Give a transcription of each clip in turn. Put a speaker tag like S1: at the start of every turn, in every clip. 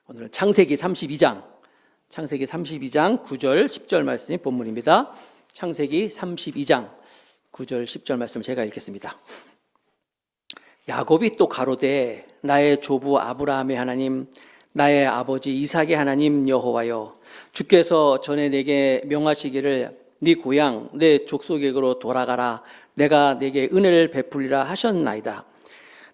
S1: 오늘은 창세기 32장 9절 10절 말씀이 본문입니다. 창세기 32장 9절 10절 말씀을 제가 읽겠습니다. 야곱이 또 가로되 나의 조부 아브라함의 하나님 나의 아버지 이삭의 하나님 여호와여, 주께서 전에 내게 명하시기를 네 고향 내 족속에게로 돌아가라, 내가 내게 은혜를 베풀리라 하셨나이다.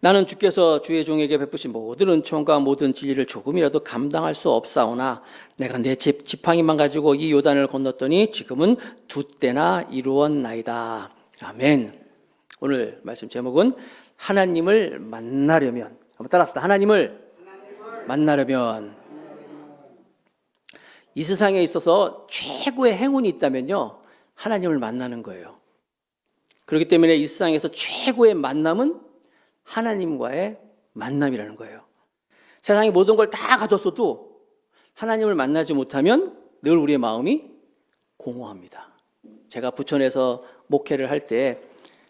S1: 나는 주께서 주의 종에게 베푸신 모든 은총과 모든 진리를 조금이라도 감당할 수 없사오나 내가 내 지팡이만 가지고 이 요단을 건넜더니 지금은 두 때나 이루었나이다. 아멘. 오늘 말씀 제목은 하나님을 만나려면, 한번 따라합시다. 하나님을 만나려면. 이 세상에 있어서 최고의 행운이 있다면요, 하나님을 만나는 거예요. 그렇기 때문에 이 세상에서 최고의 만남은 하나님과의 만남이라는 거예요. 세상의 모든 걸 다 가졌어도 하나님을 만나지 못하면 늘 우리의 마음이 공허합니다. 제가 부천에서 목회를 할 때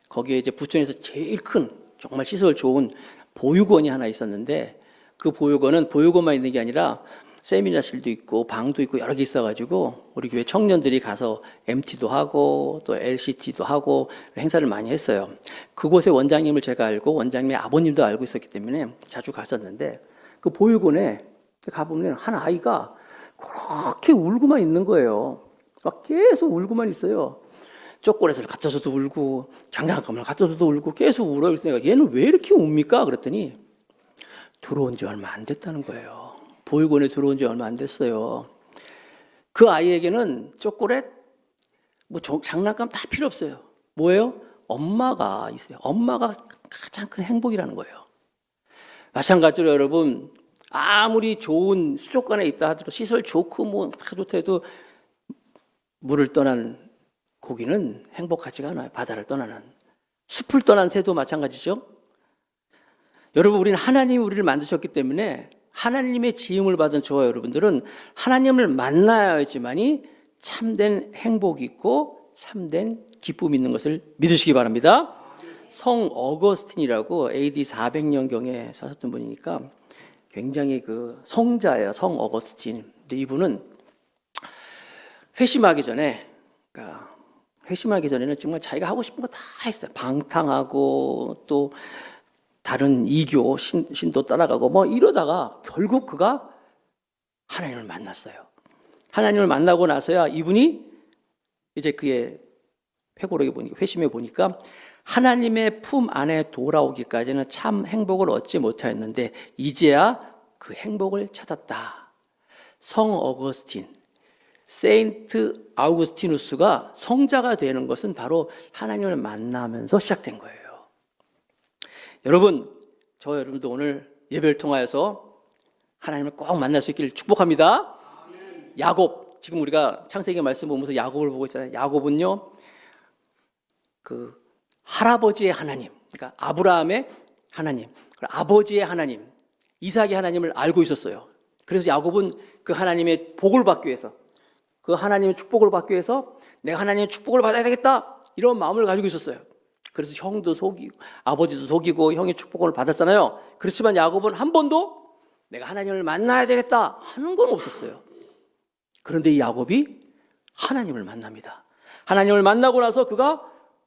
S1: 거기에 이제 부천에서 제일 큰 정말 시설 좋은 보육원이 하나 있었는데, 그 보육원만 있는 게 아니라 세미나실도 있고 방도 있고 여러 개 있어가지고 우리 교회 청년들이 가서 MT도 하고 또 LCT도 하고 행사를 많이 했어요. 그곳의 원장님을 제가 알고 원장님의 아버님도 알고 있었기 때문에 자주 갔었는데, 그 보육원에 가보면 한 아이가 그렇게 울고만 있는 거예요. 막 계속 울고만 있어요. 초콜릿을 갖다 줘도 울고 장난감을 갖다 줘도 울고 계속 울어요. 그래서 내가 얘는 왜 이렇게 웁니까? 그랬더니 들어온 지 얼마 안 됐다는 거예요. 보육원에 들어온 지 얼마 안 됐어요. 그 아이에게는 초콜릿, 장난감 다 필요 없어요. 뭐예요? 엄마가 있어요. 엄마가 가장 큰 행복이라는 거예요. 마찬가지로 여러분, 아무리 좋은 수족관에 있다 하더라도 시설 좋고 다 좋다 해도 물을 떠난 고기는 행복하지가 않아요. 바다를 떠나는, 숲을 떠난 새도 마찬가지죠. 여러분, 우리는 하나님이 우리를 만드셨기 때문에 하나님의 지음을 받은 저와 여러분들은 하나님을 만나야지만이 참된 행복이 있고 참된 기쁨이 있는 것을 믿으시기 바랍니다. 성 어거스틴이라고 AD 400년경에 사셨던 분이니까 굉장히 그 성자예요. 성 어거스틴. 근데 이분은 회심하기 전에는 정말 자기가 하고 싶은 거 다 했어요. 방탕하고 또 다른 이교 신도 따라가고 이러다가 결국 그가 하나님을 만났어요. 하나님을 만나고 나서야 이분이 이제 그의 회고록에 보니까, 회심해 보니까 하나님의 품 안에 돌아오기까지는 참 행복을 얻지 못하였는데 이제야 그 행복을 찾았다. 성 어거스틴, 세인트 아우구스티누스가 성자가 되는 것은 바로 하나님을 만나면서 시작된 거예요. 여러분, 여러분도 오늘 예배를 통하여서 하나님을 꼭 만날 수 있기를 축복합니다. 야곱, 지금 우리가 창세기 말씀 보면서 야곱을 보고 있잖아요. 야곱은요, 그 할아버지의 하나님, 그러니까 아브라함의 하나님, 아버지의 하나님, 이삭의 하나님을 알고 있었어요. 그래서 야곱은 그 하나님의 복을 받기 위해서, 그 하나님의 축복을 받기 위해서 내가 하나님의 축복을 받아야 되겠다, 이런 마음을 가지고 있었어요. 그래서 형도 속이고 아버지도 속이고 형의 축복을 받았잖아요. 그렇지만 야곱은 한 번도 내가 하나님을 만나야 되겠다 하는 건 없었어요. 그런데 이 야곱이 하나님을 만납니다. 하나님을 만나고 나서 그가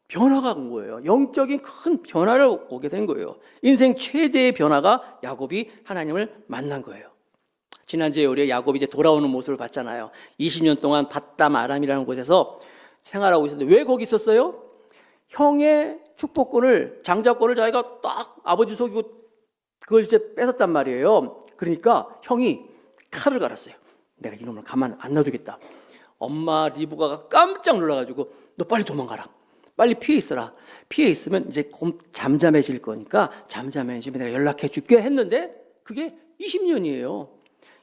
S1: 변화가 온 거예요. 영적인 큰 변화를 오게 된 거예요. 인생 최대의 변화가 야곱이 하나님을 만난 거예요. 지난주에 우리 야곱이 이제 돌아오는 모습을 봤잖아요. 20년 동안 밧담 아람이라는 곳에서 생활하고 있었는데 왜 거기 있었어요? 형의 축복권을, 장자권을 자기가 딱 아버지 속이고 그걸 이제 뺏었단 말이에요. 그러니까 형이 칼을 갈았어요. 내가 이놈을 가만 안 놔두겠다. 엄마 리브가가 깜짝 놀라가지고 너 빨리 도망가라. 빨리 피해 있어라. 피해 있으면 이제 잠잠해질 거니까 잠잠해지면 내가 연락해 줄게 했는데 그게 20년이에요.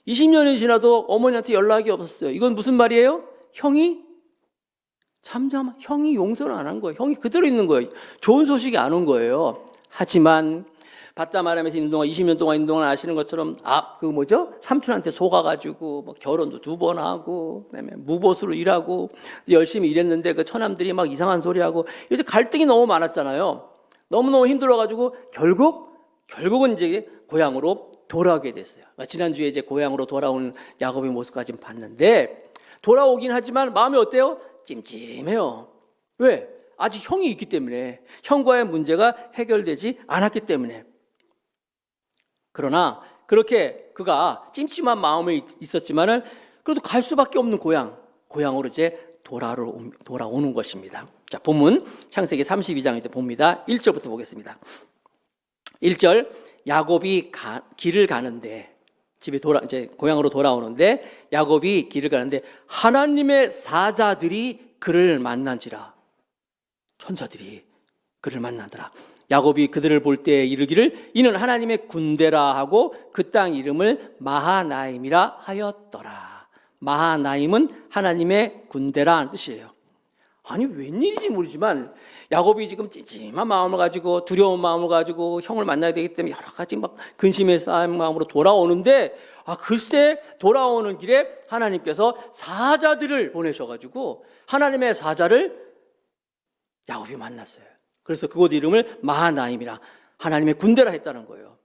S1: 20년이 지나도 어머니한테 연락이 없었어요. 이건 무슨 말이에요? 형이 용서를 안 한 거예요. 형이 그대로 있는 거예요. 좋은 소식이 안 온 거예요. 하지만 밧담 아람에서 있는 동안, 20년 동안 있는 동안 아시는 것처럼 삼촌한테 속아가지고 결혼도 2번 하고 그다음에 무보수로 일하고 열심히 일했는데 그 처남들이 막 이상한 소리하고 이제 갈등이 너무 많았잖아요. 너무너무 힘들어가지고 결국은 이제 고향으로 돌아오게 됐어요. 지난주에 이제 고향으로 돌아오는 야곱의 모습까지 봤는데, 돌아오긴 하지만 마음이 어때요? 찜찜해요. 왜? 아직 형이 있기 때문에, 형과의 문제가 해결되지 않았기 때문에. 그러나 그렇게 그가 찜찜한 마음에 있었지만은 그래도 갈 수밖에 없는 고향으로 이제 돌아오는 것입니다. 자, 본문 창세기 32장에서 봅니다. 1절부터 보겠습니다. 1절, 야곱이 길을 가는데, 이제 고향으로 돌아오는데, 야곱이 길을 가는데 하나님의 사자들이 그를 만난지라. 천사들이 그를 만나더라. 야곱이 그들을 볼 때 이르기를 이는 하나님의 군대라 하고 그 땅 이름을 마하나임이라 하였더라. 마하나임은 하나님의 군대라는 뜻이에요. 아니 웬일인지 모르지만 야곱이 지금 찜찜한 마음을 가지고 두려운 마음을 가지고 형을 만나야 되기 때문에 여러 가지 막 근심에 쌓인 마음으로 돌아오는데, 글쎄 돌아오는 길에 하나님께서 사자들을 보내셔가지고 하나님의 사자를 야곱이 만났어요. 그래서 그곳 이름을 마하나임이라, 하나님의 군대라 했다는 거예요.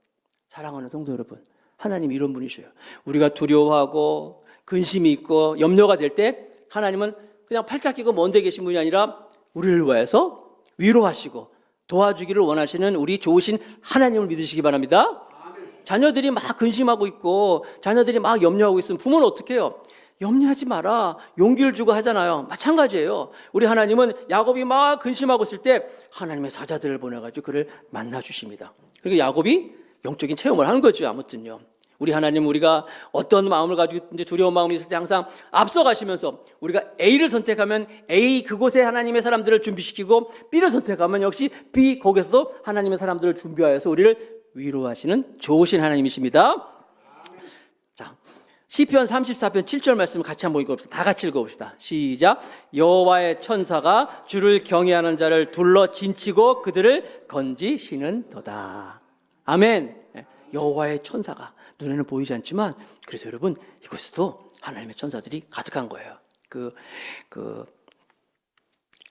S1: 사랑하는 성도 여러분, 하나님 이런 분이셔요. 우리가 두려워하고 근심이 있고 염려가 될 때 하나님은 그냥 팔짝 끼고 먼데 계신 분이 아니라 우리를 위해서 위로하시고 도와주기를 원하시는 우리 좋으신 하나님을 믿으시기 바랍니다. 자녀들이 막 근심하고 있고 자녀들이 막 염려하고 있으면 부모는 어떻게 해요? 염려하지 마라, 용기를 주고 하잖아요. 마찬가지예요. 우리 하나님은 야곱이 막 근심하고 있을 때 하나님의 사자들을 보내가지고 그를 만나주십니다. 그리고 야곱이 영적인 체험을 하는 거죠. 아무튼요, 우리 하나님, 우리가 어떤 마음을 가지고 이제 두려운 마음이 있을 때 항상 앞서가시면서 우리가 A를 선택하면 A 그곳에 하나님의 사람들을 준비시키고, B를 선택하면 역시 B 거기서도 하나님의 사람들을 준비하여서 우리를 위로하시는 좋으신 하나님이십니다. 자, 시편 34편 7절 말씀 같이 한번 읽어봅시다. 다 같이 읽어봅시다. 시작. 여호와의 천사가 주를 경외하는 자를 둘러 진치고 그들을 건지시는도다. 아멘. 여호와의 천사가 눈에는 보이지 않지만, 그래서 여러분 이곳에도 하나님의 천사들이 가득한 거예요.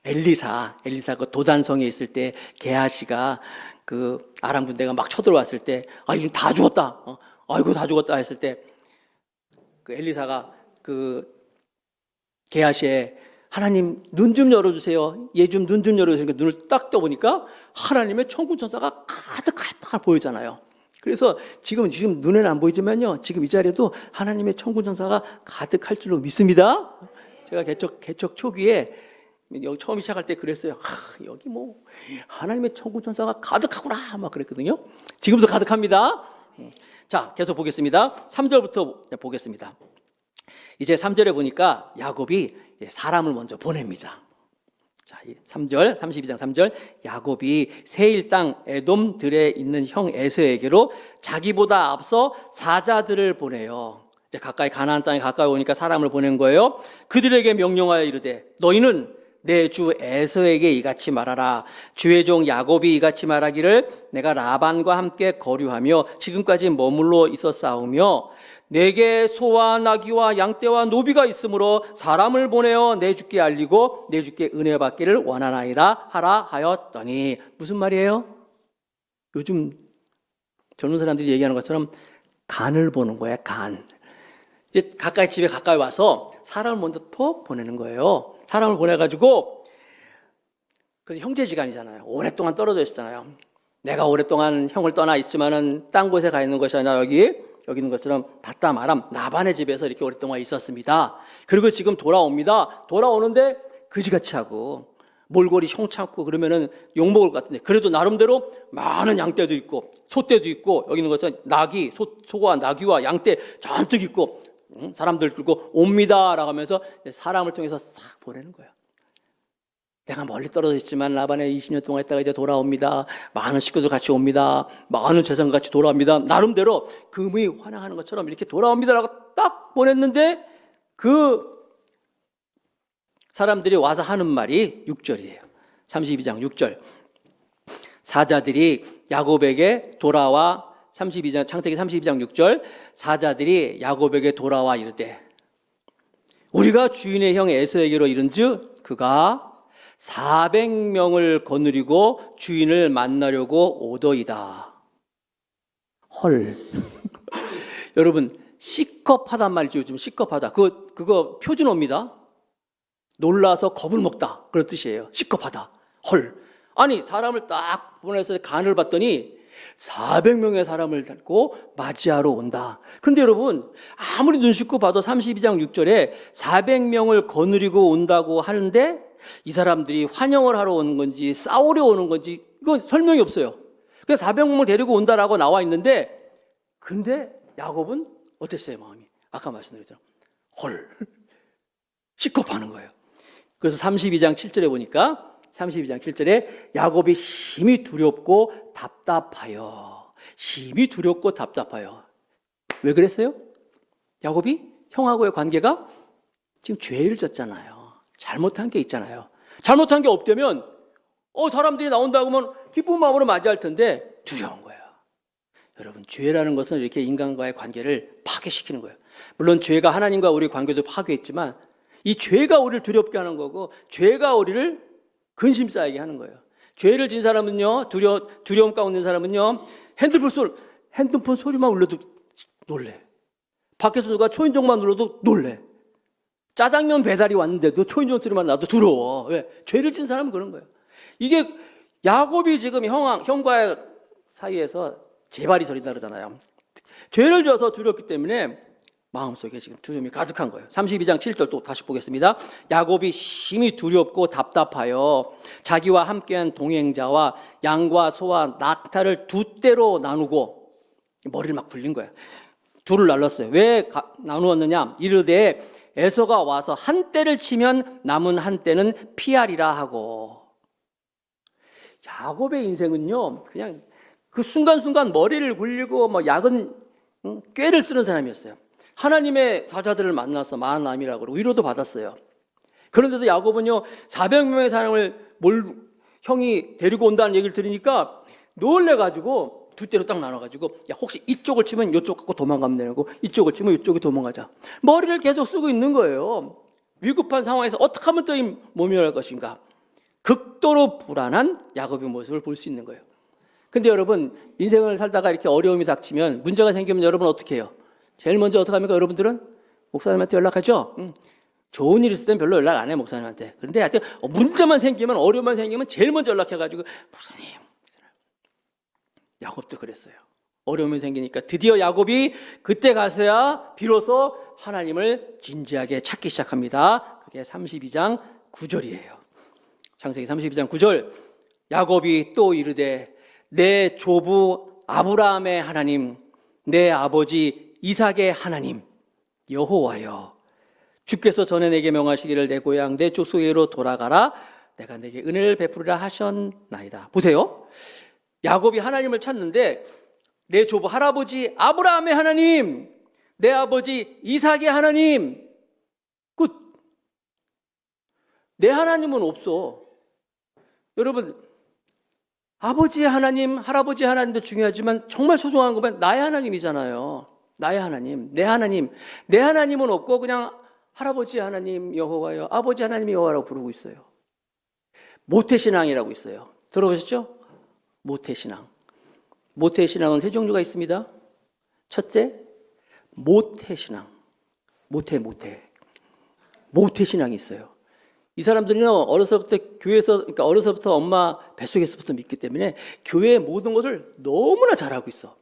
S1: 엘리사 그 도단성에 있을 때 게하시가 그 아람 군대가 막 쳐들어왔을 때, 이거 다 죽었다. 아이고 다 죽었다 했을 때 그 엘리사가 그 게하시에 하나님 눈 좀 열어주세요. 얘 좀 눈 좀 열어주세요. 눈을 딱 떠보니까 하나님의 천군 천사가 가득 보이잖아요. 그래서 지금 눈에는 안 보이지만요, 지금 이 자리에도 하나님의 천군 천사가 가득할 줄로 믿습니다. 제가 개척 초기에 여기 처음 시작할 때 그랬어요. 여기 뭐 하나님의 천군 천사가 가득하구나 막 그랬거든요. 지금도 가득합니다. 자, 계속 보겠습니다. 3절부터 보겠습니다. 이제 3절에 보니까 야곱이 사람을 먼저 보냅니다. 자, 3절, 32장 3절, 야곱이 세일 땅 에돔들에 있는 형 에서에게로 자기보다 앞서 사자들을 보내요. 이제 가나안 땅에 가까이 오니까 사람을 보낸 거예요. 그들에게 명령하여 이르되 너희는 내 주 에서에게 이같이 말하라. 주의 종 야곱이 이같이 말하기를 내가 라반과 함께 거류하며 지금까지 머물러 있었사오며 내게 소와 나귀와 양떼와 노비가 있으므로 사람을 보내어 내 주께 알리고 내 주께 은혜 받기를 원하나이다 하라 하였더니. 무슨 말이에요? 요즘 젊은 사람들이 얘기하는 것처럼 간을 보는 거야. 간. 이제 집에 가까이 와서 사람을 먼저 톡 보내는 거예요. 사람을 보내가지고, 그래서 형제지간이잖아요. 오랫동안 떨어져 있었잖아요. 내가 오랫동안 형을 떠나 있지만은 딴 곳에 가 있는 것이 아니라 여기 있는 것처럼 바담 아람 라반의 집에서 이렇게 오랫동안 있었습니다. 그리고 지금 돌아옵니다. 돌아오는데 그지같이 하고 몰골이 형창고 그러면은 욕먹을 것 같은데, 그래도 나름대로 많은 양떼도 있고 소떼도 있고, 여기 있는 것은 소와 나귀와 양떼 잔뜩 있고 사람들 들고 옵니다 라고 하면서 사람을 통해서 싹 보내는 거예요. 내가 멀리 떨어져 있지만 라반에 20년 동안 있다가 이제 돌아옵니다. 많은 식구들 같이 옵니다. 많은 재산 같이 돌아옵니다. 나름대로 금이 환영하는 것처럼 이렇게 돌아옵니다 라고 딱 보냈는데, 그 사람들이 와서 하는 말이 6절이에요. 32장 6절. 사자들이 야곱에게 돌아와, 창세기 32장 6절, 사자들이 야곱에게 돌아와 이르되 우리가 주인의 형 에서에게로 이른즉 그가 400명을 거느리고 주인을 만나려고 오더이다. 헐. 여러분, 시겁하단 말이죠. 요즘 시겁하다. 그거 표준어입니다. 놀라서 겁을 먹다. 그런 뜻이에요. 시겁하다. 헐. 아니, 사람을 딱 보내서 간을 봤더니 400명의 사람을 데리고 맞이하러 온다. 그런데 여러분, 아무리 눈 씻고 봐도 32장 6절에 400명을 거느리고 온다고 하는데 이 사람들이 환영을 하러 오는 건지 싸우려 오는 건지 이건 설명이 없어요. 그냥 400명을 데리고 온다라고 나와 있는데, 근데 야곱은 어땠어요, 마음이? 아까 말씀드렸죠. 헐. 시겁하는 거예요. 그래서 32장 7절에 보니까 32장 7절에 야곱이 심히 두렵고 답답하여. 심히 두렵고 답답하여. 왜 그랬어요? 야곱이 형하고의 관계가 지금 죄를 졌잖아요. 잘못한 게 있잖아요. 잘못한 게 없다면 사람들이 나온다고 하면 기쁜 마음으로 맞이할 텐데 두려운 거예요. 여러분, 죄라는 것은 이렇게 인간과의 관계를 파괴시키는 거예요. 물론 죄가 하나님과 우리 관계도 파괴했지만 이 죄가 우리를 두렵게 하는 거고 죄가 우리를 근심 쌓이게 하는 거예요. 죄를 진 사람은요, 두려움 가운데 있는 사람은요, 핸드폰 소리만 울려도 놀래. 밖에서 누가 초인종만 눌러도 놀래. 짜장면 배달이 왔는데도 초인종 소리만 나도 두려워. 왜? 죄를 진 사람은 그런 거예요. 이게 야곱이 지금 형과의 사이에서 제발이 저린다 그러잖아요. 죄를 져서 두렵기 때문에 마음속에 지금 두려움이 가득한 거예요. 32장 7절 또 다시 보겠습니다. 야곱이 심히 두렵고 답답하여 자기와 함께한 동행자와 양과 소와 낙타를 두 떼로 나누고, 머리를 막 굴린 거예요. 둘을 날랐어요. 왜 나누었느냐? 이르되 에서가 와서 한 떼를 치면 남은 한 떼는 피하리라 하고. 야곱의 인생은요, 그냥 그 순간순간 머리를 굴리고 야근 꾀를 쓰는 사람이었어요. 하나님의 사자들을 만나서 만남이라고 그러고 위로도 받았어요. 그런데도 야곱은요, 400명의 사람을 형이 데리고 온다는 얘기를 들으니까 놀래가지고 두 떼로 딱 나눠가지고, 야, 혹시 이쪽을 치면 이쪽 갖고 도망가면 되는 거고 이쪽을 치면 이쪽에 도망가자. 머리를 계속 쓰고 있는 거예요. 위급한 상황에서 어떻게 하면 또 모면할 것인가. 극도로 불안한 야곱의 모습을 볼 수 있는 거예요. 근데 여러분, 인생을 살다가 이렇게 어려움이 닥치면, 문제가 생기면 여러분 어떻게 해요? 제일 먼저 어떻게 합니까? 여러분들은 목사님한테 연락하죠? 좋은 일 있을 땐 별로 연락 안 해, 목사님한테. 그런데 하여튼 문제만 생기면, 어려움만 생기면 제일 먼저 연락해가지고, 목사님. 야곱도 그랬어요. 어려움이 생기니까 드디어 야곱이 그때 가서야 비로소 하나님을 진지하게 찾기 시작합니다. 그게 32장 9절이에요. 창세기 32장 9절. 야곱이 또 이르되 내 조부 아브라함의 하나님, 내 아버지 이삭의 하나님 여호와여, 주께서 전에 내게 명하시기를 내 고향 내 족속에로 돌아가라, 내가 내게 은혜를 베푸리라 하셨나이다. 보세요. 야곱이 하나님을 찾는데 내 조부 할아버지 아브라함의 하나님, 내 아버지 이삭의 하나님, 끝. 내 하나님은 없어. 여러분, 아버지의 하나님, 할아버지 하나님도 중요하지만 정말 소중한 거면 나의 하나님이잖아요. 나의 하나님, 내 하나님. 내 하나님은 없고 그냥 할아버지 하나님 여호와여, 아버지 하나님 여호와라고 부르고 있어요. 모태신앙이라고 있어요. 들어보셨죠? 모태신앙. 모태신앙은 세 종류가 있습니다. 첫째, 모태신앙. 모태신앙이 있어요. 이 사람들은요, 어려서부터 그러니까 어려서부터 엄마 뱃속에서부터 믿기 때문에 교회의 모든 것을 너무나 잘 알고 있어.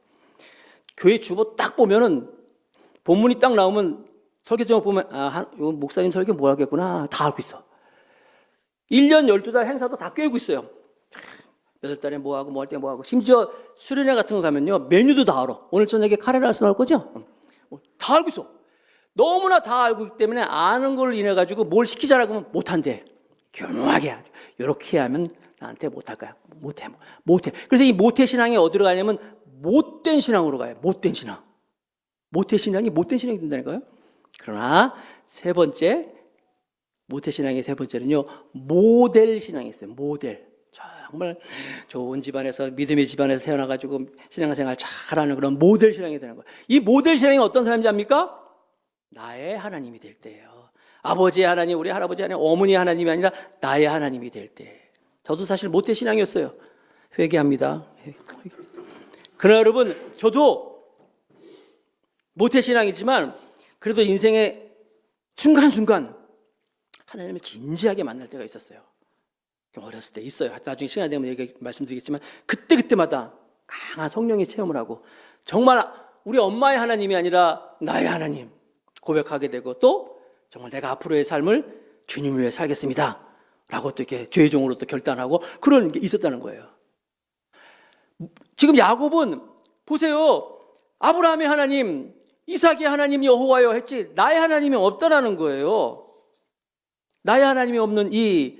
S1: 교회 주보 딱 보면은, 본문이 딱 나오면 설교 제목 보면, 요 목사님 설교 뭐 하겠구나. 다 알고 있어. 1년 12달 행사도 다 꿰고 있어요. 몇 월 달에 뭐 하고, 뭐 할 때 뭐 하고. 심지어 수련회 같은 거 가면요, 메뉴도 다 알아. 오늘 저녁에 카레라스 나올 거죠? 다 알고 있어. 너무나 다 알고 있기 때문에 아는 걸 인해 가지고 뭘 시키자라고 하면 못한대. 교묘하게 하죠. 이렇게 하면 나한테 못할 거야. 못해. 그래서 이 모태신앙이 어디로 가냐면 못된 신앙으로 가요. 못된 신앙. 모태신앙이 못된 신앙이 된다니까요. 그러나 세 번째, 모태신앙의 세 번째는요, 모델 신앙이 있어요. 모델. 정말 좋은 집안에서, 믿음의 집안에서 태어나가지고 신앙생활 잘하는 그런 모델 신앙이 되는 거예요. 이 모델 신앙이 어떤 사람인지 압니까? 나의 하나님이 될 때예요. 아버지의 하나님, 우리 할아버지 하나님, 어머니 하나님이 아니라 나의 하나님이 될 때. 저도 사실 모태 신앙이었어요. 회개합니다. 그러나 여러분, 저도 모태신앙이지만 그래도 인생의 순간순간 하나님을 진지하게 만날 때가 있었어요. 좀 어렸을 때 있어요. 나중에 시간 되면 말씀드리겠지만 그때마다 강한 성령의 체험을 하고 정말 우리 엄마의 하나님이 아니라 나의 하나님 고백하게 되고 또 정말 내가 앞으로의 삶을 주님 위해 살겠습니다 라고 또 이렇게 죄종으로 또 결단하고 그런 게 있었다는 거예요. 지금 야곱은 보세요. 아브라함의 하나님, 이삭의 하나님 여호와여 했지 나의 하나님이 없다라는 거예요. 나의 하나님이 없는 이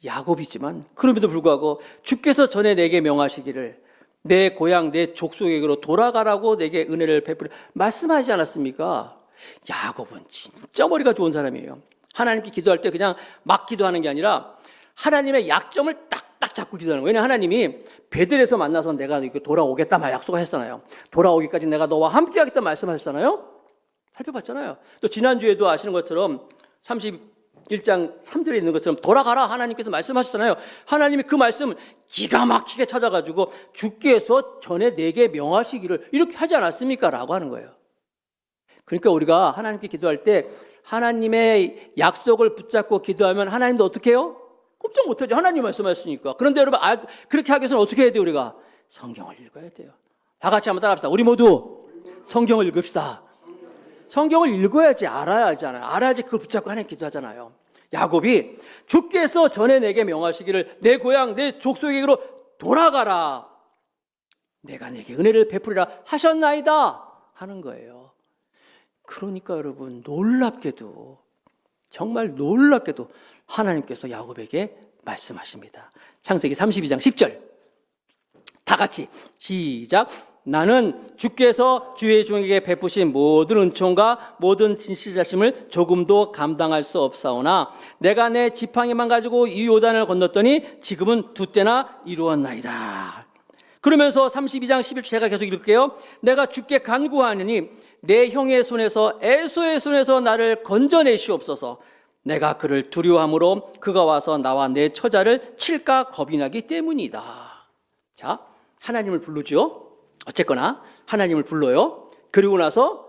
S1: 야곱이지만 그럼에도 불구하고 주께서 전에 내게 명하시기를 내 고향 내 족속에게로 돌아가라고 내게 은혜를 베풀어 말씀하지 않았습니까? 야곱은 진짜 머리가 좋은 사람이에요. 하나님께 기도할 때 그냥 막 기도하는 게 아니라 하나님의 약점을 딱딱 잡고 기도하는 거예요. 왜냐하면 하나님이 베들에서 만나서 내가 돌아오겠다 말 약속하셨잖아요. 돌아오기까지 내가 너와 함께 하겠다 말씀하셨잖아요. 살펴봤잖아요. 또 지난주에도 아시는 것처럼 31장 3절에 있는 것처럼 돌아가라 하나님께서 말씀하셨잖아요. 하나님이 그 말씀 기가 막히게 찾아가지고 주께서 전에 내게 명하시기를 이렇게 하지 않았습니까? 라고 하는 거예요. 그러니까 우리가 하나님께 기도할 때 하나님의 약속을 붙잡고 기도하면 하나님도 어떻게 해요? 꼼짝 못하죠. 하나님 말씀하셨으니까. 그런데 여러분 그렇게 하기 위해서는 어떻게 해야 돼요? 우리가 성경을 읽어야 돼요. 다 같이 한번 따라합시다. 우리 모두 성경을 읽읍시다. 성경을 읽어야지 알아야 하잖아요. 알아야지 그걸 붙잡고 하나님 기도하잖아요. 야곱이 주께서 전에 내게 명하시기를 내 고향 내 족속에게로 돌아가라 내가 내게 은혜를 베풀이라 하셨나이다 하는 거예요. 그러니까 여러분 놀랍게도 정말 놀랍게도 하나님께서 야곱에게 말씀하십니다. 창세기 32장 10절 다 같이 시작. 나는 주께서 주의 종에게 베푸신 모든 은총과 모든 진실자심을 조금도 감당할 수 없사오나 내가 내 지팡이만 가지고 이 요단을 건넜더니 지금은 두 때나 이루었나이다. 그러면서 32장 11절 제가 계속 읽을게요. 내가 주께 간구하느니 내 형의 손에서 에서의 손에서 나를 건져내시옵소서. 내가 그를 두려워함으로 그가 와서 나와 내 처자를 칠까 겁이 나기 때문이다. 자, 하나님을 부르죠. 어쨌거나 하나님을 불러요. 그리고 나서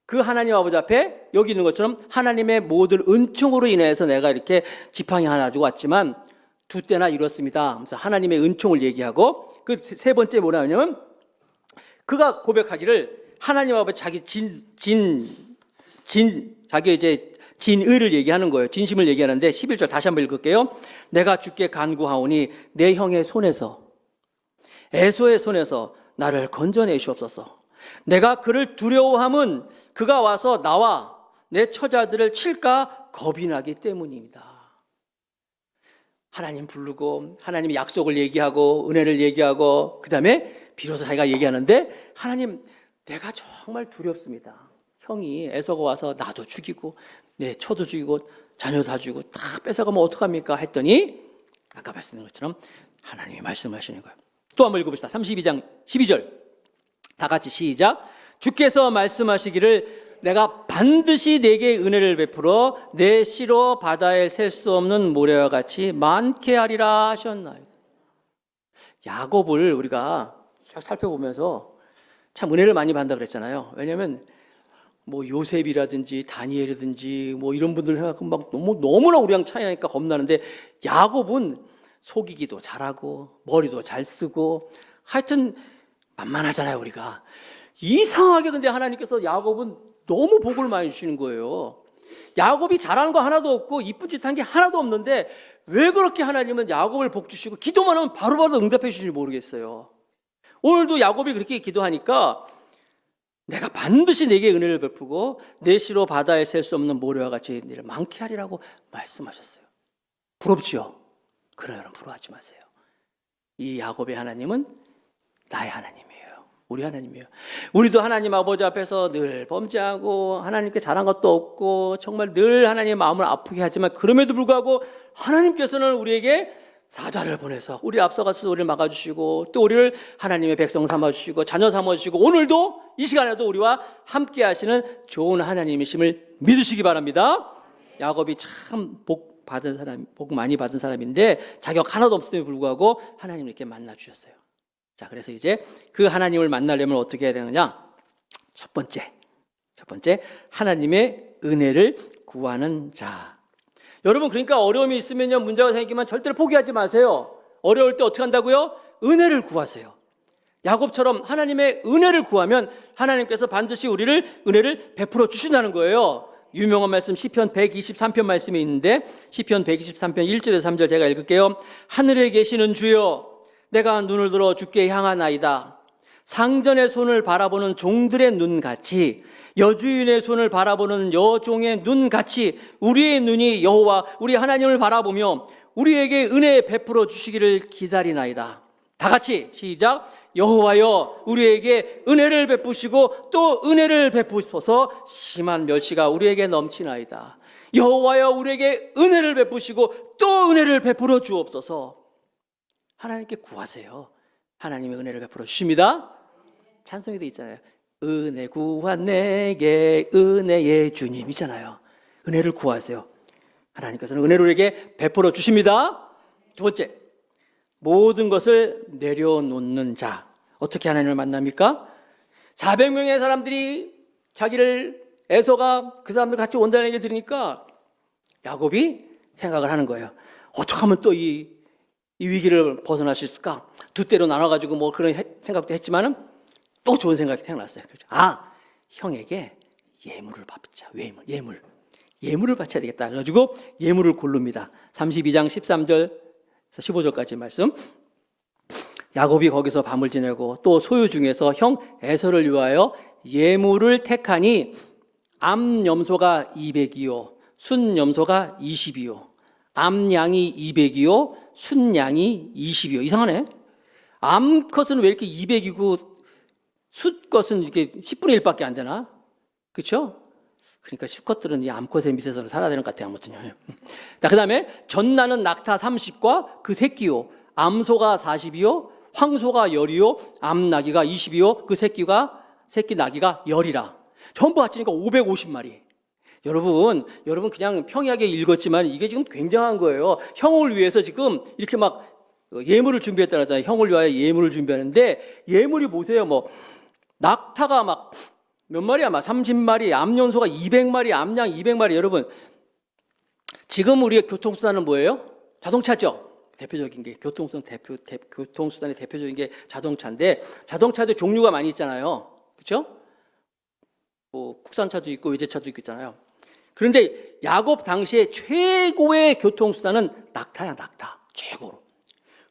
S1: 그 하나님 아버지 앞에 여기 있는 것처럼 하나님의 모든 은총으로 인해서 내가 이렇게 지팡이 하나 가지고 왔지만 두 때나 이뤘습니다. 그래서 하나님의 은총을 얘기하고 그 세 번째 뭐라 하냐면 그가 고백하기를 하나님 아버지 자기 자기 이제 진의를 얘기하는 거예요. 진심을 얘기하는데 11절 다시 한번 읽을게요. 내가 주께 간구하오니 내 형의 손에서 에서의 손에서 나를 건져내시옵소서. 내가 그를 두려워함은 그가 와서 나와 내 처자들을 칠까 겁이 나기 때문입니다. 하나님 부르고 하나님의 약속을 얘기하고 은혜를 얘기하고 그 다음에 비로소 자기가 얘기하는데 하나님 내가 정말 두렵습니다. 형이 에서가 와서 나도 죽이고 내 처도 죽이고 자녀도 다 죽이고 다 뺏어가면 어떡합니까? 했더니 아까 말씀드린 것처럼 하나님이 말씀하시는 거예요. 또 한번 읽어봅시다. 32장 12절 다 같이 시작. 주께서 말씀하시기를 내가 반드시 내게 은혜를 베풀어 내 씨로 바다에 셀 수 없는 모래와 같이 많게 하리라 하셨나요? 야곱을 우리가 쫙 살펴보면서 참 은혜를 많이 받는다 그랬잖아요. 왜냐하면 뭐 요셉이라든지 다니엘이라든지 뭐 이런 분들 생각하면 막 너무나 우리랑 차이 나니까 겁나는데 야곱은 속이기도 잘하고 머리도 잘 쓰고 하여튼 만만하잖아요. 우리가 이상하게 근데 하나님께서 야곱은 너무 복을 많이 주시는 거예요. 야곱이 잘하는 거 하나도 없고 이쁜 짓 한 게 하나도 없는데 왜 그렇게 하나님은 야곱을 복 주시고 기도만 하면 바로바로 응답해 주실지 모르겠어요. 오늘도 야곱이 그렇게 기도하니까 내가 반드시 내게 은혜를 베푸고 내 씨로 바다에 셀 수 없는 모래와 같이 너를 많게 하리라고 말씀하셨어요. 부럽지요? 그러나 여러분 부러워하지 마세요. 이 야곱의 하나님은 나의 하나님이에요. 우리 하나님이에요. 우리도 하나님 아버지 앞에서 늘 범죄하고 하나님께 잘한 것도 없고 정말 늘 하나님의 마음을 아프게 하지만 그럼에도 불구하고 하나님께서는 우리에게 사자를 보내서 우리 앞서가서 우리를 막아주시고 또 우리를 하나님의 백성 삼아주시고 자녀 삼아주시고 오늘도 이 시간에도 우리와 함께 하시는 좋은 하나님이심을 믿으시기 바랍니다. 야곱이 참 복 많이 받은 사람인데 자격 하나도 없음에도 불구하고 하나님을 이렇게 만나 주셨어요. 자, 그래서 이제 그 하나님을 만나려면 어떻게 해야 되느냐? 첫 번째 하나님의 은혜를 구하는 자. 여러분, 그러니까 어려움이 있으면요, 문제가 생기면 절대로 포기하지 마세요. 어려울 때 어떻게 한다고요? 은혜를 구하세요. 야곱처럼 하나님의 은혜를 구하면 하나님께서 반드시 은혜를 베풀어 주신다는 거예요. 유명한 말씀 시편 123편 말씀이 있는데 시편 123편 1절에서 3절 제가 읽을게요. 하늘에 계시는 주여, 내가 눈을 들어 주께 향하나이다. 상전의 손을 바라보는 종들의 눈같이, 여주인의 손을 바라보는 여종의 눈같이 우리의 눈이 여호와 우리 하나님을 바라보며 우리에게 은혜 베풀어 주시기를 기다리나이다. 다 같이 시작. 여호와여, 우리에게 은혜를 베푸시고 또 은혜를 베푸소서. 심한 멸시가 우리에게 넘치나이다. 여호와여, 우리에게 은혜를 베푸시고 또 은혜를 베풀어 주옵소서. 하나님께 구하세요. 하나님의 은혜를 베풀어 주십니다. 찬송에도 있잖아요. 은혜 구한 내게 은혜의 주님이잖아요. 은혜를 구하세요. 하나님께서는 은혜를 우리에게 베풀어 주십니다. 두 번째, 모든 것을 내려놓는 자. 어떻게 하나님을 만납니까? 400명의 사람들이 자기를, 에서가 그 사람들 같이 온다는 얘기를 들으니까 야곱이 생각을 하는 거예요. 어떻게 하면 또 이 위기를 벗어날 수 있을까? 두 때로 나눠가지고 뭐 그런 생각도 했지만은 또 좋은 생각이 생각났어요. 형에게 예물을 받자. 예물을 바쳐야 되겠다. 그래가지고 예물을 고릅니다. 32장 13절 15절까지 말씀. 야곱이 거기서 밤을 지내고 또 소유 중에서 형 에서를 위하여 예물을 택하니 암염소가 200이요 순염소가 20이요 암양이 200이요 순양이 20이요. 이상하네. 암컷은 왜 이렇게 200이고 숫것은 이렇게 10분의 1밖에 안 되나? 그렇죠? 그러니까 수컷들은 이 암컷의 밑에서 살아야 되는 것 같아요. 아무튼요. 자, 그 다음에 전나는 낙타 30과 그 새끼요, 암소가 40이요, 황소가 10이요, 암나귀가 20이요, 그 새끼 나귀가 10이라. 전부 합치니까 550마리. 여러분 그냥 평이하게 읽었지만 이게 지금 굉장한 거예요. 형을 위해서 지금 이렇게 막 예물을 준비했다는 거잖아요. 형을 위하여 예물을 준비하는데 예물이 보세요. 뭐 낙타가 막 몇 마리야? 막 30마리, 암염소가 200마리, 암양 200마리. 여러분, 지금 우리의 교통수단은 뭐예요? 자동차죠. 대표적인 게 교통수단의 대표적인 게 자동차인데 자동차도 종류가 많이 있잖아요. 그렇죠? 뭐 국산차도 있고 외제차도 있고 있잖아요. 그런데 야곱 당시에 최고의 교통수단은 낙타야, 낙타. 최고로.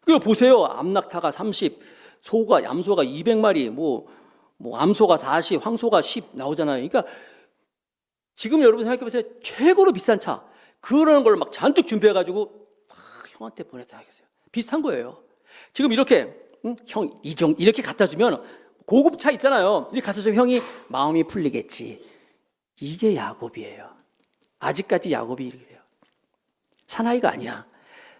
S1: 그리고 보세요. 암낙타가 30, 암소가 200마리, 뭐 암소가 40, 황소가 10 나오잖아요. 그러니까 지금 여러분 생각해 보세요. 최고로 비싼 차. 그런 걸 막 잔뜩 준비해가지고 형한테 보냈다 하겠어요. 비슷한 거예요. 지금 이렇게 형 이렇게 갖다 주면 고급 차 있잖아요. 이렇게 갖다 주면 형이 마음이 풀리겠지. 이게 야곱이에요. 아직까지 야곱이 이렇게 돼요. 사나이가 아니야.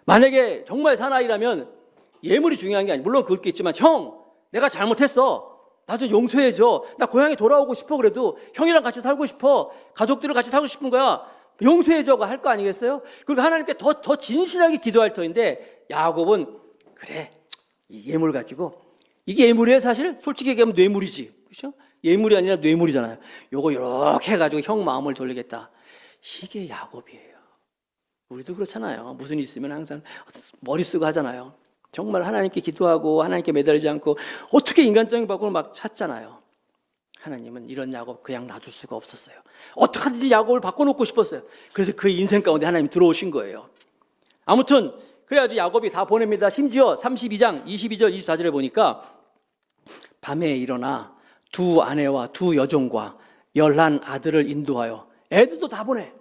S1: 만약에 정말 사나이라면 예물이 중요한 게 아니야. 물론 그것도 있지만 형, 내가 잘못했어. 나 좀 용서해줘. 나 고향에 돌아오고 싶어. 그래도 형이랑 같이 살고 싶어. 가족들을 같이 살고 싶은 거야. 용서해줘가 할 거 아니겠어요? 그리고 하나님께 더 진실하게 기도할 터인데 야곱은 그래, 이 예물 가지고 이게 예물이에요. 사실 솔직히 얘기하면 뇌물이지. 그렇죠? 예물이 아니라 뇌물이잖아요. 요거 이렇게 해가지고 형 마음을 돌리겠다. 이게 야곱이에요. 우리도 그렇잖아요. 무슨 일 있으면 항상 머리 쓰고 하잖아요. 정말 하나님께 기도하고 하나님께 매달리지 않고 어떻게 인간적인 방법을 막 찾잖아요. 하나님은 이런 야곱 그냥 놔둘 수가 없었어요. 어떻게든지 야곱을 바꿔놓고 싶었어요. 그래서 그 인생 가운데 하나님이 들어오신 거예요. 아무튼 그래가지고 야곱이 다 보냅니다. 심지어 32장 22절 24절에 보니까 밤에 일어나 두 아내와 두 여종과 11 아들을 인도하여 애들도 다 보내.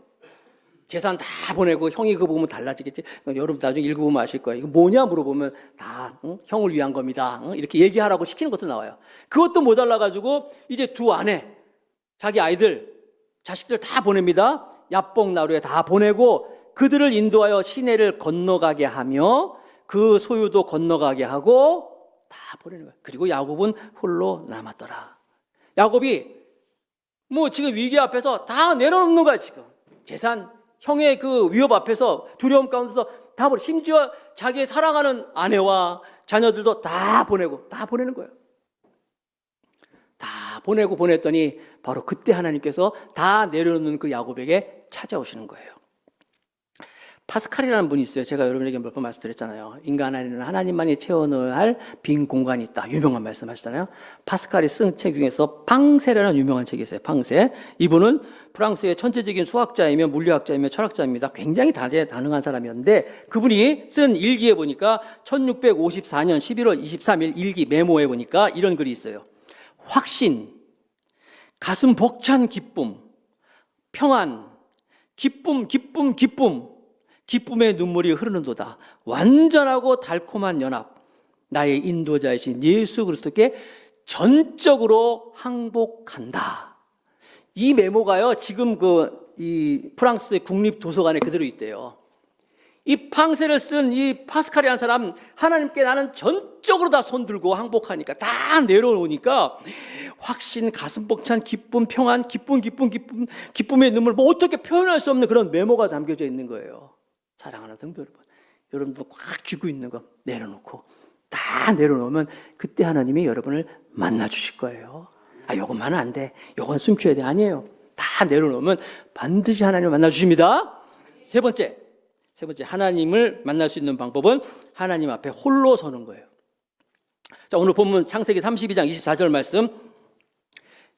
S1: 재산 다 보내고 형이 그거 보면 달라지겠지. 여러분 나중에 읽어보면 아실 거예요. 이거 뭐냐 물어보면 다 형을 위한 겁니다. 이렇게 얘기하라고 시키는 것도 나와요. 그것도 모자라가지고 이제 두 아내, 자기 아이들, 자식들 다 보냅니다. 야복 나루에 다 보내고 그들을 인도하여 시내를 건너가게 하며 그 소유도 건너가게 하고 다 보내는 거예요. 그리고 야곱은 홀로 남았더라. 야곱이 뭐 지금 위기 앞에서 다 내려놓는 거야 지금. 재산, 형의 그 위협 앞에서 두려움 가운데서 다 보내. 심지어 자기의 사랑하는 아내와 자녀들도 다 보내고 다 보내는 거예요. 다 보냈더니 바로 그때 하나님께서 다 내려놓는 그 야곱에게 찾아오시는 거예요. 파스칼이라는 분이 있어요. 제가 여러분에게 몇 번 말씀드렸잖아요. 인간 안에는 하나님만이 채워넣어야 할 빈 공간이 있다. 유명한 말씀하시잖아요. 파스칼이 쓴 책 중에서 팡세라는 유명한 책이 있어요. 팡세. 이분은 프랑스의 천재적인 수학자이며 물리학자이며 철학자입니다. 굉장히 다재다능한 사람이었는데 그분이 쓴 일기에 보니까 1654년 11월 23일 일기 메모에 보니까 이런 글이 있어요. 확신, 가슴 벅찬 기쁨, 평안, 기쁨, 기쁨의 눈물이 흐르는도다. 완전하고 달콤한 연합. 나의 인도자이신 예수 그리스도께 전적으로 항복한다. 이 메모가요, 지금 이 프랑스의 국립도서관에 그대로 있대요. 이 팡세를 쓴 이 파스칼이라는 사람, 하나님께 나는 전적으로 다 손들고 항복하니까, 다 내려놓으니까, 확신, 가슴 벅찬 기쁨, 평안, 기쁨의 눈물, 뭐 어떻게 표현할 수 없는 그런 메모가 담겨져 있는 거예요. 사랑하는 성도 여러분, 여러분도 꽉 쥐고 있는 거 내려놓고 다 내려놓으면 그때 하나님이 여러분을 만나 주실 거예요. 요것만은 안 돼, 요건 숨겨야 돼. 아니에요. 다 내려놓으면 반드시 하나님을 만나 주십니다. 세 번째 하나님을 만날 수 있는 방법은 하나님 앞에 홀로 서는 거예요. 자, 오늘 본문 창세기 32장 24절 말씀.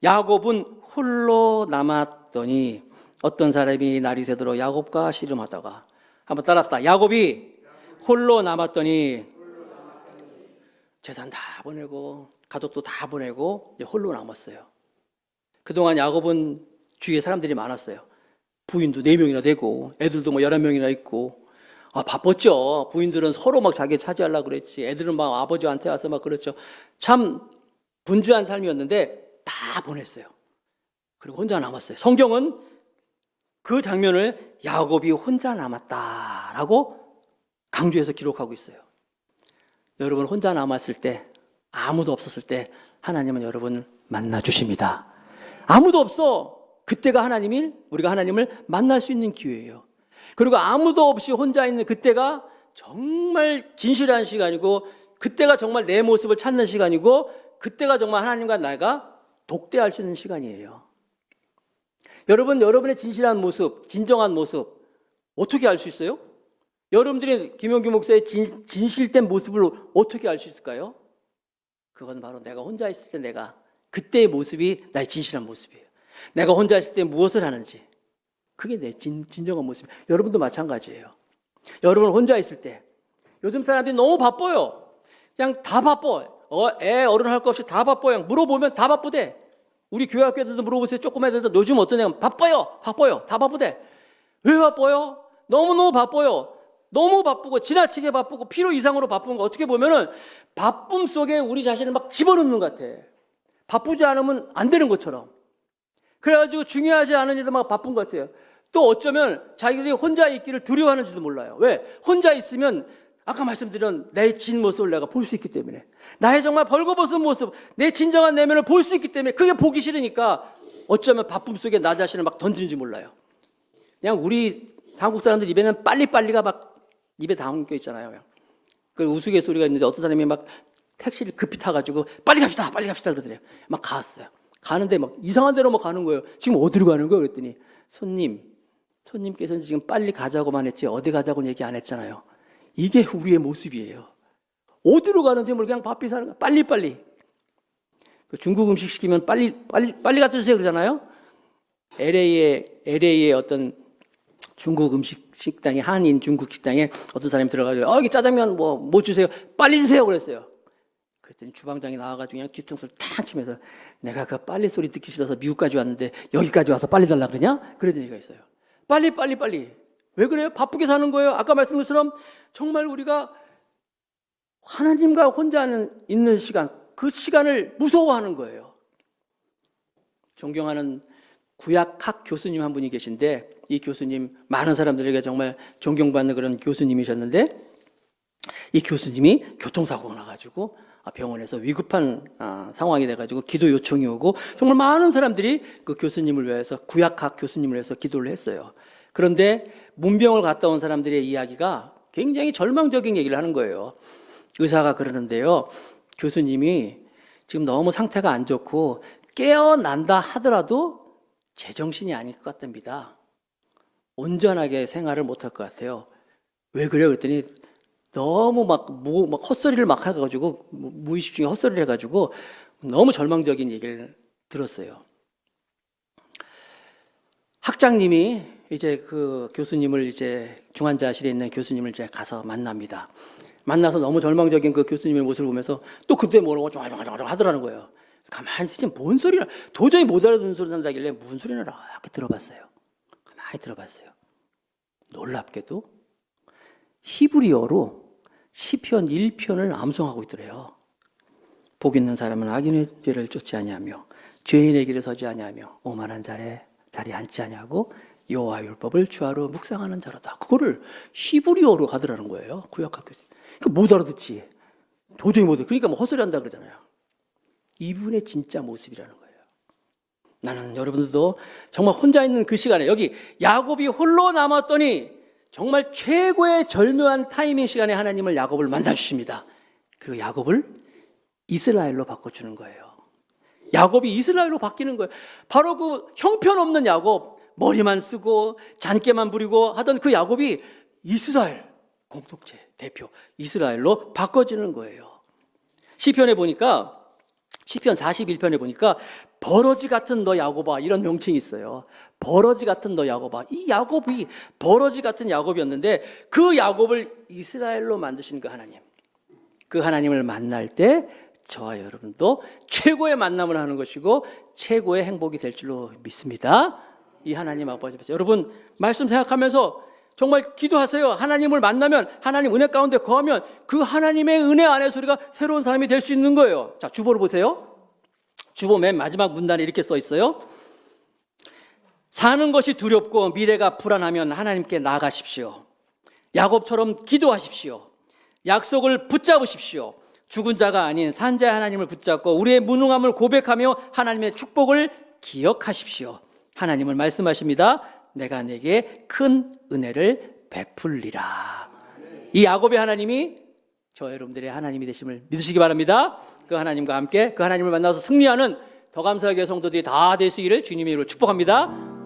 S1: 야곱은 홀로 남았더니 어떤 사람이 날이 새도록 야곱과 씨름하다가, 한번 따라합시다. 야곱이 홀로 남았더니 재산 다 보내고 가족도 다 보내고 이제 홀로 남았어요. 그동안 야곱은 주위에 사람들이 많았어요. 부인도 4명이나 되고 애들도 뭐 11명이나 있고, 바빴죠. 부인들은 서로 막 자기 차지하려고 그랬지. 애들은 막 아버지한테 와서 막 그랬죠. 참 분주한 삶이었는데 다 보냈어요. 그리고 혼자 남았어요. 성경은 그 장면을 야곱이 혼자 남았다라고 강조해서 기록하고 있어요. 여러분 혼자 남았을 때, 아무도 없었을 때 하나님은 여러분을 만나 주십니다. 아무도 없어. 그때가 우리가 하나님을 만날 수 있는 기회예요. 그리고 아무도 없이 혼자 있는 그때가 정말 진실한 시간이고, 그때가 정말 내 모습을 찾는 시간이고, 그때가 정말 하나님과 내가 독대할 수 있는 시간이에요. 여러분, 여러분의 진실한 모습, 진정한 모습 어떻게 알 수 있어요? 여러분들이 김용규 목사의 진실된 모습을 어떻게 알 수 있을까요? 그건 바로 내가 혼자 있을 때 그때의 모습이 나의 진실한 모습이에요. 내가 혼자 있을 때 무엇을 하는지, 그게 내 진정한 모습이에요. 여러분도 마찬가지예요. 여러분 혼자 있을 때, 요즘 사람들이 너무 바빠요. 그냥 다 바빠. 어른 할 것 없이 다 바빠요. 물어보면 다 바쁘대. 우리 교회 학교 애들도 물어보세요. 조그만 애들도 요즘 어떠냐? 바빠요. 다 바쁘대. 왜 바빠요? 너무너무 바빠요. 너무 바쁘고 지나치게 바쁘고 필요 이상으로 바쁜 거, 어떻게 보면은 바쁨 속에 우리 자신을 막 집어넣는 것 같아. 바쁘지 않으면 안 되는 것처럼. 그래가지고 중요하지 않은 일도 막 바쁜 것 같아요. 또 어쩌면 자기들이 혼자 있기를 두려워하는지도 몰라요. 왜? 혼자 있으면 아까 말씀드린 내 진 모습을 내가 볼 수 있기 때문에, 나의 정말 벌거벗은 모습, 내 진정한 내면을 볼 수 있기 때문에 그게 보기 싫으니까 어쩌면 바쁨 속에 나 자신을 막 던지는지 몰라요. 그냥 우리 한국 사람들 입에는 빨리빨리가 막 입에 담겨 있잖아요. 그 우스갯소리가 있는데 어떤 사람이 막 택시를 급히 타가지고 빨리 갑시다 그러더래요. 막 갔어요. 가는데 막 이상한 데로 막 가는 거예요. 지금 어디로 가는 거예요? 그랬더니 손님께서는 지금 빨리 가자고만 했지 어디 가자고는 얘기 안 했잖아요. 이게 우리의 모습이에요. 어디로 가는지 모르고 그냥 바삐 사는 거야. 빨리. 그 중국 음식 시키면 빨리 갖다 주세요 그러잖아요. LA의 어떤 중국 음식 식당에, 한인 중국 식당에 어떤 사람이 들어가지고 여기 짜장면 뭐 주세요. 빨리 주세요 그랬어요. 그랬더니 주방장이 나와가지고 그냥 뒤통수를 탁 치면서, 내가 그 빨리 소리 듣기 싫어서 미국까지 왔는데 여기까지 와서 빨리 달라 그러냐? 그런 얘기가 있어요. 빨리. 왜 그래요? 바쁘게 사는 거예요. 아까 말씀드린 것처럼 정말 우리가 하나님과 혼자 있는 시간, 그 시간을 무서워하는 거예요. 존경하는 구약학 교수님 한 분이 계신데, 이 교수님 많은 사람들에게 정말 존경받는 그런 교수님이셨는데, 이 교수님이 교통사고가 나가지고 병원에서 위급한 상황이 돼가지고 기도 요청이 오고, 정말 많은 사람들이 그 교수님을 위해서, 구약학 교수님을 위해서 기도를 했어요. 그런데 문병을 갔다 온 사람들의 이야기가 굉장히 절망적인 얘기를 하는 거예요. 의사가 그러는데요, 교수님이 지금 너무 상태가 안 좋고 깨어난다 하더라도 제정신이 아닐 것 같답니다. 온전하게 생활을 못할 것 같아요. 왜 그래요? 그랬더니 너무 막 헛소리를 막 해가지고, 무의식 중에 헛소리를 해가지고 너무 절망적인 얘기를 들었어요. 학장님이 이제 그 교수님을 이제 중환자실에 있는 교수님을 이제 가서 만납니다. 만나서 너무 절망적인 그 교수님의 모습을 보면서 또 그때 뭐라고 쫑쫑쫑쫑 하더라는 거예요. 가만히 진짜 뭔 소리나, 도저히 못 알아듣는 소리 난다길래 무슨 소리나 이렇게 들어봤어요. 가만히 들어봤어요. 놀랍게도 히브리어로 시편 1편을 암송하고 있더래요. 복 있는 사람은 악인의 죄를 쫓지 아니하며 죄인의 길에 서지 아니하며 오만한 자리에 앉지 아니하고 여호와 율법을 주하로 묵상하는 자로다. 그거를 히브리어로 하더라는 거예요. 구약학교. 그러니까 못 알아듣지. 도저히 못 알아. 그러니까 뭐 헛소리한다 그러잖아요. 이분의 진짜 모습이라는 거예요. 나는 여러분들도 정말 혼자 있는 그 시간에 여기 야곱이 홀로 남았더니 정말 최고의 절묘한 타이밍 시간에 하나님을 야곱을 만나 주십니다. 그리고 야곱을 이스라엘로 바꿔주는 거예요. 야곱이 이스라엘로 바뀌는 거예요. 바로 그 형편없는 야곱, 머리만 쓰고 잔깨만 부리고 하던 그 야곱이 이스라엘 공동체 대표 이스라엘로 바꿔지는 거예요. 시편에 보니까 시편 41편에 보니까 버러지 같은 너 야곱아 이런 명칭이 있어요. 버러지 같은 너 야곱아. 이 야곱이 버러지 같은 야곱이었는데 그 야곱을 이스라엘로 만드신 그 하나님. 그 하나님을 만날 때 저와 여러분도 최고의 만남을 하는 것이고 최고의 행복이 될 줄로 믿습니다. 이 하나님 아버지 앞에서 여러분 말씀 생각하면서 정말 기도하세요. 하나님을 만나면 하나님 은혜 가운데 거하면 그 하나님의 은혜 안에서 우리가 새로운 사람이 될 수 있는 거예요. 자, 주보를 보세요. 주보 맨 마지막 문단에 이렇게 써 있어요. 사는 것이 두렵고 미래가 불안하면 하나님께 나아가십시오. 야곱처럼 기도하십시오. 약속을 붙잡으십시오. 죽은 자가 아닌 산자의 하나님을 붙잡고 우리의 무능함을 고백하며 하나님의 축복을 기억하십시오. 하나님을 말씀하십니다. 내가 내게 큰 은혜를 베풀리라. 이 야곱의 하나님이 저 여러분들의 하나님이 되심을 믿으시기 바랍니다. 그 하나님과 함께 그 하나님을 만나서 승리하는 더 감사하게 성도들이 다 되시기를 주님의 이름으로 축복합니다.